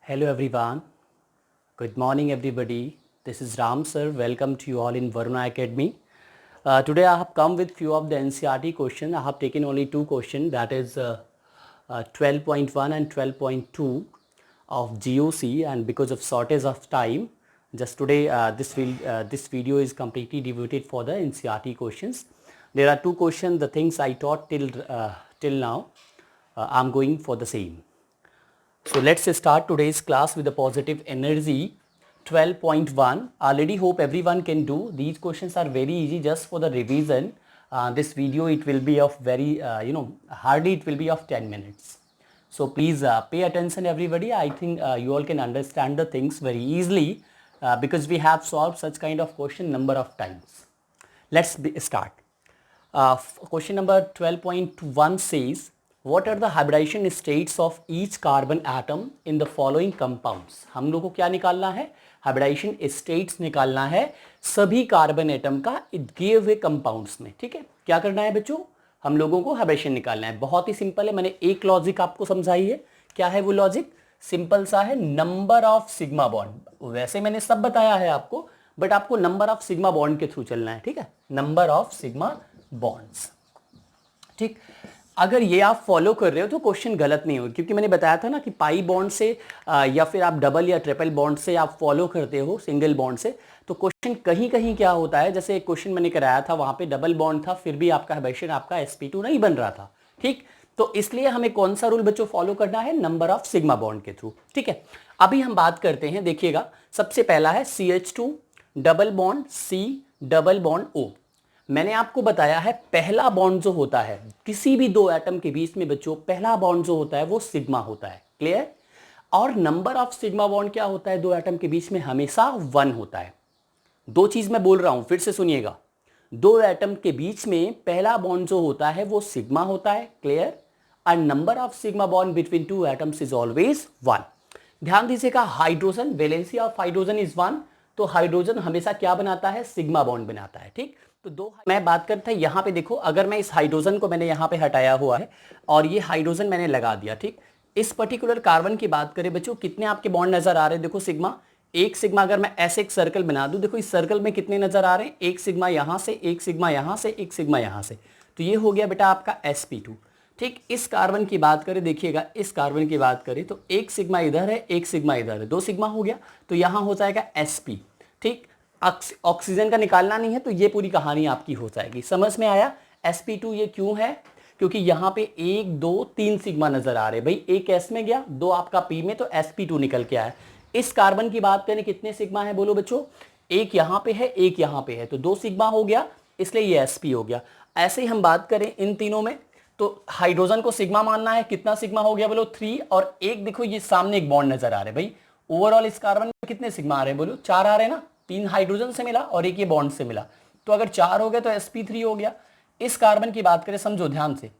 Hello everyone. Good morning everybody. This is Ram sir. Welcome to you all in Varuna Academy. Today I have come with few of the NCERT questions. I have taken only two questions, that is 12.1 and 12.2 of GOC, and because of shortage of time, just today this video is completely devoted for the NCERT questions. There are two questions, the things I taught till now, I'm going for the same. So let's start today's class with the positive energy 12.1. Already hope everyone can do. These questions are very easy, just for the revision. This video it will be of very hardly it will be of 10 minutes. So please pay attention everybody. I think you all can understand the things very easily because we have solved such kind of question number of times. Let's start. Question number 12.1 says, what are the hybridization states of each carbon atom in the following compounds? हम लोग को क्या निकालना है? Hybridisation states निकालना है सभी carbon atom का गिव हुए कंपाउंड्स में. ठीक है, क्या करना है बच्चों? हम लोगों को हाइब्रिडाइजेशन निकालना है. बहुत ही सिंपल है, मैंने एक लॉजिक आपको समझाई है. क्या है वो लॉजिक? सिंपल सा है, नंबर ऑफ सिग्मा बॉन्ड. वैसे मैंने सब बताया है आपको, बट आपको नंबर ऑफ सिग्मा बॉन्ड के थ्रू चलना है. ठीक है, नंबर ऑफ सिग्मा बॉन्ड्स. ठीक, अगर ये आप फॉलो कर रहे हो तो क्वेश्चन गलत नहीं होगा, क्योंकि मैंने बताया था ना कि पाई बॉन्ड से या फिर आप डबल या ट्रिपल बॉन्ड से आप फॉलो करते हो सिंगल बॉन्ड से, तो क्वेश्चन कहीं कहीं क्या होता है, जैसे एक क्वेश्चन मैंने कराया था वहां पे डबल बॉन्ड था, फिर भी आपका हाइब्रिडेशन आपका sp2 नहीं बन रहा था. ठीक, तो इसलिए हमें कौन सा रूल बच्चों फॉलो करना है? नंबर ऑफ सिग्मा बॉन्ड के थ्रू. ठीक है, अभी हम बात करते हैं. देखिएगा, सबसे पहला है CH2 double bond C double bond O. मैंने आपको बताया है पहला बॉन्ड जो होता है किसी भी दो एटम के बीच में बच्चों, पहला बॉन्ड जो होता है वो सिग्मा होता है. क्लियर? और नंबर ऑफ सिग्मा बॉन्ड क्या होता है? दो एटम के बीच में हमेशा 1 होता है. दो चीज मैं बोल रहा हूं, फिर से सुनिएगा. दो एटम के बीच में पहला बॉन्ड जो होता है वो सिग्मा होता है. Clear? And number of sigma bond between two atoms is always 1. ध्यान दीजिएगा, hydrogen, valency of hydrogen is 1, तो हाइड्रोजन हमेशा क्या बनाता है? सिग्मा बॉन्ड बनाता है. ठीक, तो दो मैं बात करता है यहाँ पे. देखो, अगर मैं इस हाइड्रोजन को मैंने यहाँ पे हटाया हुआ है और ये हाइड्रोजन मैंने लगा दिया. ठीक, इस पर्टिकुलर कार्बन की बात करें बच्चों, कितने आपके बॉन्ड नजर आ रहे हैं? देखो सिग्मा, एक सिग्मा. अगर मैं ऐसे एक सर्कल बना दूं, देखो इस सर्कल में कितने नजर आ रहे हैं? एक सिग्मा यहाँ से, एक सिग्मा यहाँ से, एक सिग्मा यहाँ से. तो ये हो गया बेटा आपका sp2. ठीक, इस कार्बन की बात करें, देखिएगा इस कार्बन की बात करें तो एक सिग्मा इधर है, एक सिग्मा इधर है, दो सिग्मा हो गया, तो यहाँ हो जाएगा sp. ठीक, ऑक्सीजन का निकालना नहीं है, तो ये पूरी कहानी आपकी हो जाएगी. समझ में आया? sp2 ये क्यों है? क्योंकि यहाँ पे 1 2 3 सिग्मा नजर आ रहे हैं भाई. एक s में गया, दो आपका p में, तो sp2 निकल के आया. इस कार्बन की बात करें, कितने सिग्मा है बोलो बच्चों? एक यहाँ पे है, एक यहाँ पे है, तो 2 सिग्मा हो गया, इसलिए ये sp हो गया. ऐसे ही हम बात करें इन तीनों में, तो हाइड्रोजन को सिग्मा मानना है. कितना सिग्मा हो गया बोलो? 3. और एक देखो ये सामने एक बॉन्ड नजर आ रहे हैं भाई. ओवरऑल इस कार्बन में कितने सिग्मा आ रहे हैं बोलो? 4 आ रहे हैं ना. 3 हाइड्रोजन से मिला और एक ये बॉन्ड से मिला, तो अगर 4 हो गया तो sp3 हो गया. इस कार्बन की बात करें, समझो ध्यान से,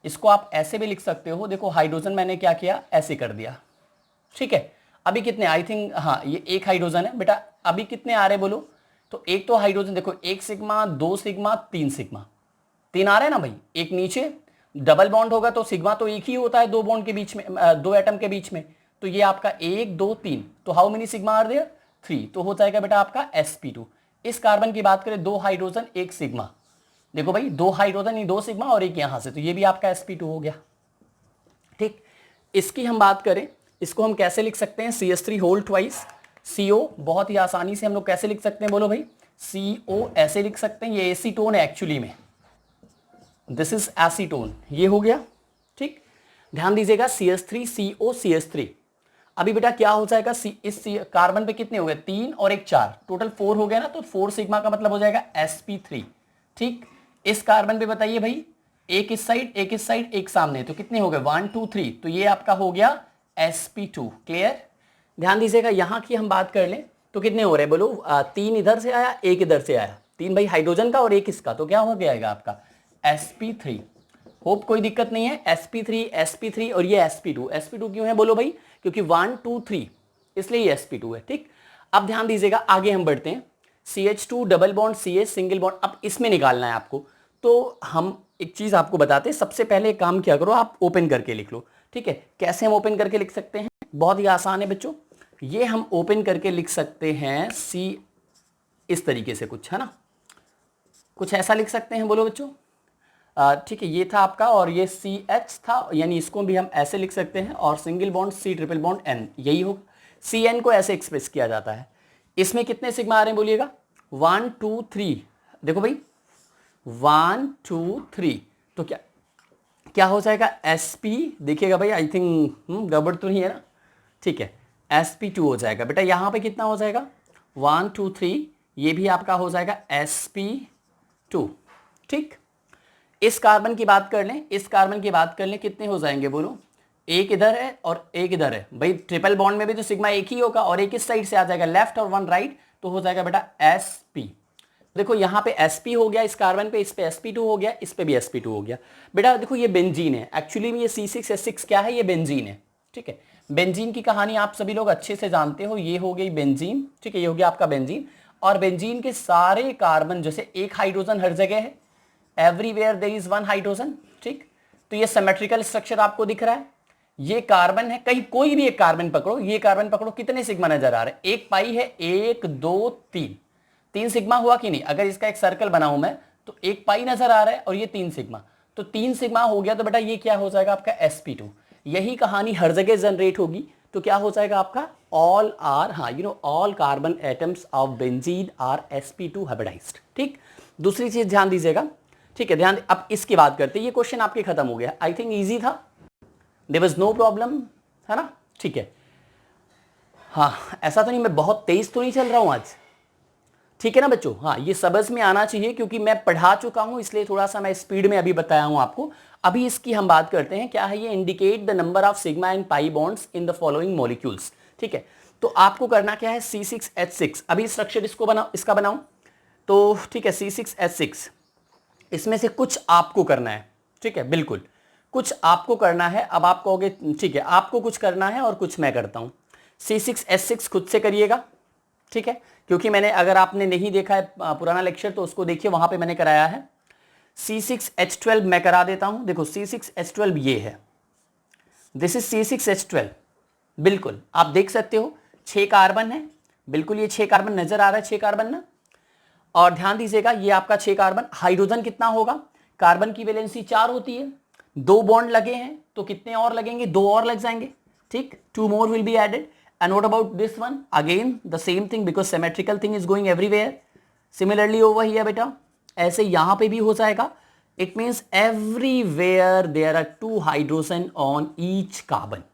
इसको आप ऐसे भी लिख सकते हो. देखो हाइड्रोजन मैंने क्या किया, ऐसे कर दिया. ठीक है, अभी कितने, आई थिंक हाँ ये एक हाइड्रोजन है बेटा. अभी कितने आ रहे बोलो? तो एक तो हाइड्रोजन देखो, 1 सिग्मा, 2 सिग्मा, 3 सिग्मा, 3 आ रहे हैं ना भाई. एक नीचे डबल बॉन्ड होगा तो सिग्मा तो एक ही होता है दो बॉन्ड के बीच में, दो एटम के बीच में. तो ये आपका 1 2 3, तो how many sigma are there? 3. तो हो जाएगा बेटा आपका sp2. इस कार्बन की बात करें, 2 हाइड्रोजन 1 सिग्मा, देखो भाई 2 हाइड्रोजन ये 2 सिग्मा और एक यहां से, तो ये भी आपका sp2 हो गया. ठीक, इसकी हम बात करें, इसको हम कैसे लिख सकते हैं? CH3 whole twice CO. बहुत ही आसानी से हम लोग कैसे लिख सकते हैं बोलो भाई? CO ऐसे लिख सकते हैं. ये एसीटोन है एक्चुअली में, दिस इज एसीटोन, ये हो गया. ठीक, ध्यान दीजिएगा, CH3CO CH3. अभी बेटा क्या हो जाएगा? इस कार्बन पे कितने हो गए? 3 और एक 4, टोटल 4 हो गया ना, तो 4 सिग्मा का मतलब हो जाएगा sp3. ठीक, इस कार्बन पे बताइए भाई, एक इस साइड, एक इस साइड, एक सामने, तो कितने हो गए? 1 2 3, तो ये आपका हो गया sp2. क्लियर? ध्यान दीजिएगा, यहां की हम बात कर लें तो कितने हो रहे बोलो? 3 इधर से आया, एक इधर से आया. 3 भाई हाइड्रोजन का और एक इसका, तो क्या हो गया आपका sp3. होप कोई दिक्कत नहीं है. sp3 और ये sp2 क्यों है बोलो भाई? क्योंकि 1 2 3, इसलिए ये sp2 है. ठीक, अब ध्यान दीजिएगा, आगे हम बढ़ते हैं. CH2 double bond CH single bond, अब इसमें निकालना है आपको. तो हम एक चीज आपको बताते हैं. सबसे पहले एक काम किया करो, आप ओपन करके लिख लो. ठीक है, कैसे हम ओपन करके लिख सकते हैं? बहुत ही आसान है बच्चों। ये हम ओपन करके लिख सकते हैं सी इस तरीके से कुछ, है ना, कुछ ऐसा लिख सकते हैं, बोलो बच्चों। ठीक है, ये था आपका, और ये सी एच था, यानी इसको भी हम ऐसे लिख सकते हैं, और single bond C triple bond N, यही होगा। सी एन को ऐसे एक्सप्रेस किया जाता है। इसमें कितने सिग्मा आ रहे हैं बोलिएगा? 1 2 3। देखो भाई 1 2 3, तो क्या क्या हो जाएगा? एस पी, देखिएगा भाई, आई थिंक गड़बड़ तो नहीं है ना? ठीक है, sp2 हो जाएगा बेटा। यहां पे कितना हो जाएगा? 1 2 3, ये भी आपका हो जाएगा sp2। ठीक, इस कार्बन की बात कर लें, इस कार्बन की बात कर लें, कितने हो जाएंगे बोलो? एक इधर है और एक इधर है भाई। ट्रिपल बॉन्ड में भी तो सिग्मा एक ही होगा, और एक इस साइड से आ जाएगा, लेफ्ट और वन राइट, तो हो जाएगा बेटा sp। देखो यहाँ पे sp हो गया इस कार्बन पे, इस पे sp2 हो गया, इस पे भी sp2 हो गया। बेटा देखो ये बेंजीन है, एक्चुअली में ये C6H6 क्या है? ये बेंजीन है। ठीक है, बेंजीन की कहानी आप सभी लोग अच्छे से जानते हो। ये हो गई बेंजीन, ठीक है, ये हो गया आपका बेंजीन। और बेंजीन के सारे कार्बन, जैसे एक हाइड्रोजन हर जगह है, everywhere there is one hydrogen. ठीक, तो ये सिमेट्रिकल स्ट्रक्चर आपको दिख रहा है। ये कार्बन है, कहीं कोई भी एक कार्बन पकड़ो, ये कार्बन पकड़ो, कितने सिग्मा नजर आ रहे हैं? एक पाई है, 1 2 3, 3 सिग्मा हुआ कि नहीं? अगर इसका एक सर्कल बनाऊं मैं, तो एक पाई नजर आ रहा है और ये 3 सिग्मा, तो 3 सिग्मा हो गया। तो बेटा ये क्या हो जाएगा आपका? sp2। यही कहानी हर जगह जनरेट होगी, तो क्या हो जाएगा आपका? ऑल आर, हाँ you know, all carbon atoms of benzene are sp2 hybridized. ठीक, दूसरी चीज ध्यान दीजिएगा। ठीक है, ध्यान, अब इसकी बात करते हैं। ये क्वेश्चन आपके खत्म हो गया, आई थिंक इजी था, देयर वाज नो प्रॉब्लम, है ना? ठीक है, हाँ ऐसा तो नहीं मैं बहुत तेज तो नहीं चल रहा हूं आज, ठीक है ना बच्चों? हाँ, ये समझ में आना चाहिए, क्योंकि मैं पढ़ा चुका हूं, इसलिए थोड़ा सा मैं स्पीड में अभी बताया हूं आपको। अभी इसकी हम बात करते हैं, क्या है ये? Indicate the number of sigma and pi bonds in the following molecules. ठीक है, तो आपको करना क्या है? C6H6, अभी स्ट्रक्चर इसको बनाओ, इसका बनाओ, तो ठीक है, C6H6, इसमें से कुछ आपको करना है। ठीक है, बिल्कुल कुछ आपको करना है। अब आप कहोगे ठीक है, आपको कुछ करना है और कुछ मैं करता हूं। C6H6 खुद से करिएगा, ठीक है, क्योंकि मैंने, अगर आपने नहीं देखा है पुराना लेक्चर, तो उसको देखिए, वहां पे मैंने कराया है। C6H12 मैं करा देता हूं। देखो C6H12 ये है, दिस इज C6H12, बिल्कुल आप देख सकते हो 6 कार्बन है, बिल्कुल ये 6 कार्बन नजर आ रहा है, 6 कार्बन ना। और ध्यान दीजिएगा, ये आपका 6 कार्बन, हाइड्रोजन कितना होगा? कार्बन की वैलेंसी 4 होती है, 2 बॉन्ड लगे हैं, तो कितने और लगेंगे? 2 और लग जाएंगे। ठीक, 2 more will be added. And what about this one? Again the same thing, because symmetrical thing is going everywhere. Similarly over here बेटा, ऐसे यहां पे भी हो जाएगा। It means everywhere there are 2 hydrogen on each carbon.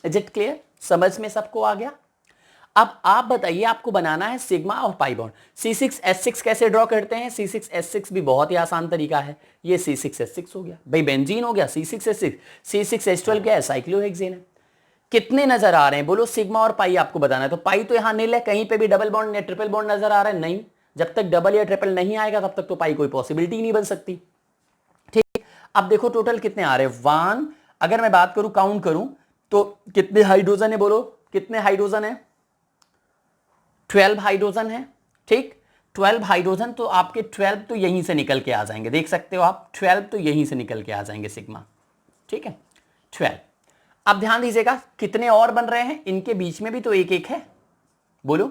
Is it clear? समझ में सबको आ गया? अब आप बताइए, आपको बनाना है सिग्मा और पाई बॉन्ड। C6H6 कैसे ड्रॉ करते हैं? C6H6 भी बहुत ही आसान तरीका है। ये C6H6 हो गया भाई, बेंजीन हो गया C6H6, C6H12 क्या है? साइक्लोहेक्सेन है। कितने नजर आ रहे हैं बोलो? सिग्मा और पाई आपको बताना है। तो पाई तो यहां नील है, कहीं पे भी डबल बॉन्ड या ट्रिपल बॉन्ड नजर आ रहा है? नहीं, जब तक डबल या ट्रिपल नहीं आएगा तब तक तो पाई कोई पॉसिबिलिटी नहीं बन सकती। ठीक, अब देखो टोटल कितने आ रहे हैं? 1, अगर मैं बात करूं, काउंट करूं, तो कितने हाइड्रोजन है बोलो? कितने हाइड्रोजन है? 12 हाइड्रोजन है। ठीक, 12 हाइड्रोजन, तो आपके 12 तो यहीं से निकल के आ जाएंगे, देख सकते हो आप, 12 तो यहीं से निकल के आ जाएंगे सिग्मा। ठीक है, 12। अब ध्यान दीजिएगा, कितने और बन रहे हैं? इनके बीच में भी तो एक एक है, बोलो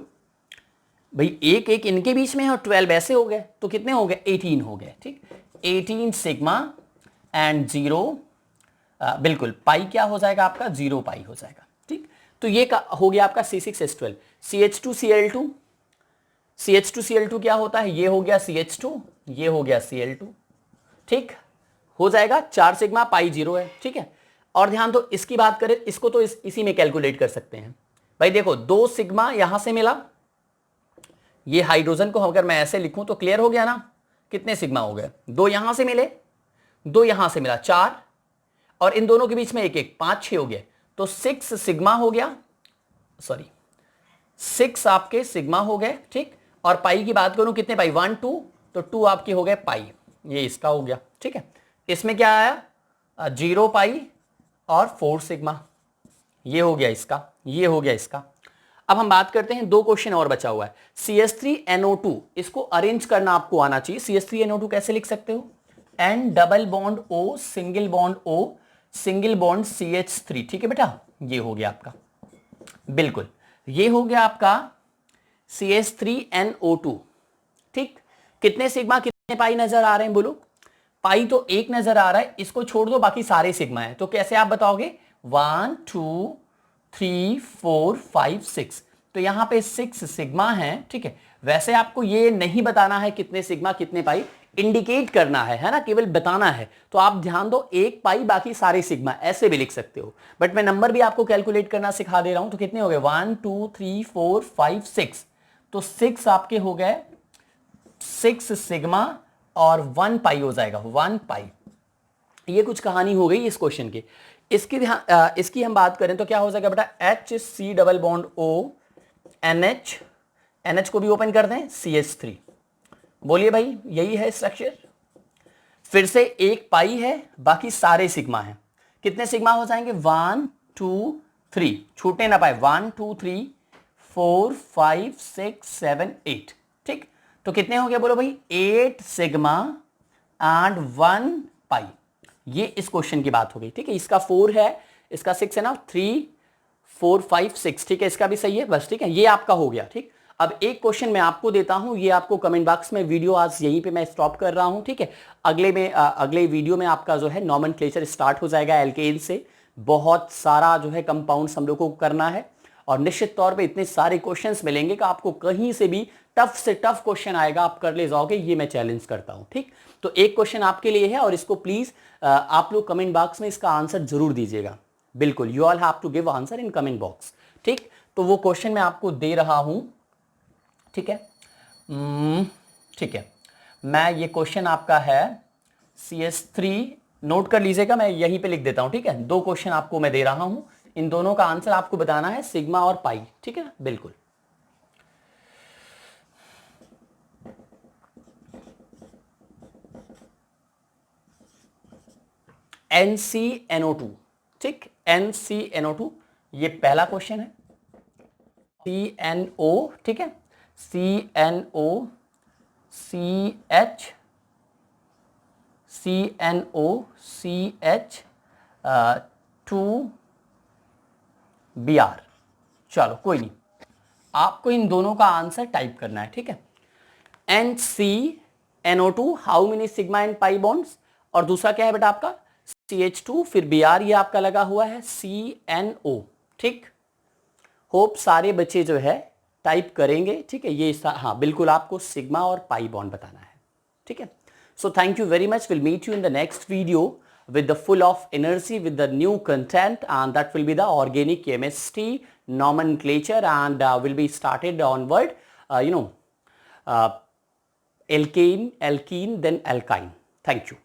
भाई, एक एक इनके बीच में है और 12 ऐसे हो गए, तो कितने हो गए? 18 हो गए। ठीक, 18 सिग्मा एंड 0, बिल्कुल पाई क्या हो जाएगा आपका? 0 पाई हो जाएगा। ठीक, तो ये हो गया आपका C6H12। CH2Cl2, CH2Cl2 क्या होता है? ये हो गया CH2, ये हो गया Cl2। ठीक, हो जाएगा 4 सिग्मा, पाई 0 है। ठीक है, और ध्यान दो, इसकी बात करें, इसको तो इसी में कैलकुलेट कर सकते हैं भाई। देखो 2 सिग्मा यहां से मिला, ये हाइड्रोजन को अगर मैं ऐसे लिखूं तो क्लियर हो गया ना? कितने सिग्मा हो गए? 2 यहां से मिले, 2 यहां से मिला 4, और इन दोनों के बीच में एक एक, 5 6 हो गए, तो 6 सिग्मा हो गया, सॉरी 6 आपके सिग्मा हो गए। ठीक, और पाई की बात करूं, कितने पाई? 1 2, तो 2 आपके हो गए पाई, ये इसका हो गया। ठीक है, इसमें क्या आया? 0 पाई और 4 सिग्मा, ये हो गया इसका, ये हो गया इसका। अब हम बात करते हैं, 2 क्वेश्चन और बचा हुआ है। CH3NO2, इसको अरेंज करना आपको आना चाहिए। CH3NO2 कैसे लिख सकते हो? N double bond O, single bond O, single bond CH3। ठीक है बेटा, ये हो गया आपका। बिल्कुल, ये हो गया आपका CH3NO2। ठीक, कितने सिग्मा कितने पाई नजर आ रहे हैं बोलो? पाई तो एक नजर आ रहा है, इसको छोड़ दो, बाकी सारे सिग्मा है। तो कैसे आप बताओगे? 1 2 3 4 5 6, तो यहां पे 6 सिग्मा है। ठीक है, वैसे आपको ये नहीं बताना है कितने सिग्मा कितने पाई, इंडिकेट करना है ना, केवल बताना है। तो आप ध्यान दो, एक पाई बाकी सारे सिग्मा, ऐसे भी लिख सकते हो। बट मैं नंबर भी आपको कैलकुलेट करना सिखा दे रहा हूं। तो कितने हो गए? 1 2 3 4 5 6, तो 6 आपके हो गए 6 सिग्मा और 1 पाई हो जाएगा, 1 पाई। ये कुछ कहानी हो गई इस क्वेश्चन की। इसकी हम बात करें तो क्या हो जाएगा बेटा? HC double bond O NH, NH को भी ओपन कर दें, CH3। बोलिए भाई, यही है स्ट्रक्चर। फिर से एक पाई है, बाकी सारे सिग्मा हैं। कितने सिग्मा हो जाएंगे? 1 2 3, छूटने ना पाए, 1 2 3 4 5 6 7 8। ठीक, तो कितने हो गए बोलो भाई? 8 सिग्मा एंड 1 पाई। ये इस क्वेश्चन की बात हो गई। ठीक है, इसका 4 है, इसका 6 है ना, 3 4 5 6। ठीक है, इसका भी सही है बस। ठीक है, ये आपका हो गया। ठीक, अब एक क्वेश्चन मैं आपको देता हूं, ये आपको कमेंट बॉक्स में, वीडियो आज यहीं पे मैं स्टॉप कर रहा हूं। ठीक है, अगले वीडियो में आपका जो है नॉमेनक्लेचर स्टार्ट हो जाएगा एल्केन से। बहुत सारा जो है कंपाउंड्स हम लोग को करना है, और निश्चित तौर पे इतने सारे क्वेश्चंस मिलेंगे कि आपको कहीं से भी टफ से टफ क्वेश्चन आएगा, आप कर ले जाओगे, ये मैं चैलेंज करता हूं। ठीक, तो एक क्वेश्चन आपके लिए है, और इसको प्लीज आप लोग कमेंट बॉक्स में इसका आंसर जरूर दीजिएगा। बिल्कुल, you all have to give answer in comment box. ठीक, तो वो क्वेश्चन मैं आपको दे रहा हूं। ठीक है, ठीक है, मैं ये क्वेश्चन आपका है CH3, नोट कर लीजिएगा, मैं यहीं पे लिख देता हूं। ठीक है, दो क्वेश्चन आपको मैं दे रहा हूं, इन दोनों का आंसर आपको बताना है, सिग्मा और पाई। ठीक है, बिल्कुल। NCNO2। ठीक, NCNO2, ये पहला क्वेश्चन है। CNO, ठीक है, CNO CH CNO CH 2 Br। चलो कोई नहीं, आपको इन दोनों का आंसर टाइप करना है। ठीक है, NCNO2 how many sigma and pi bonds, और दूसरा क्या है बेटा आपका? CH2, फिर Br, ये आपका लगा हुआ है CNO। ठीक, होप सारे बच्चे जो है टाइप करेंगे। ठीक है, ये हाँ बिल्कुल, आपको सिग्मा और पाई बॉन्ड बताना है। ठीक है, so thank you very much, will meet you in the next video with the full of energy, with the new content, and that will be the organic chemistry nomenclature, and will be started onward, alkane, alkene, then alkyne. Thank you.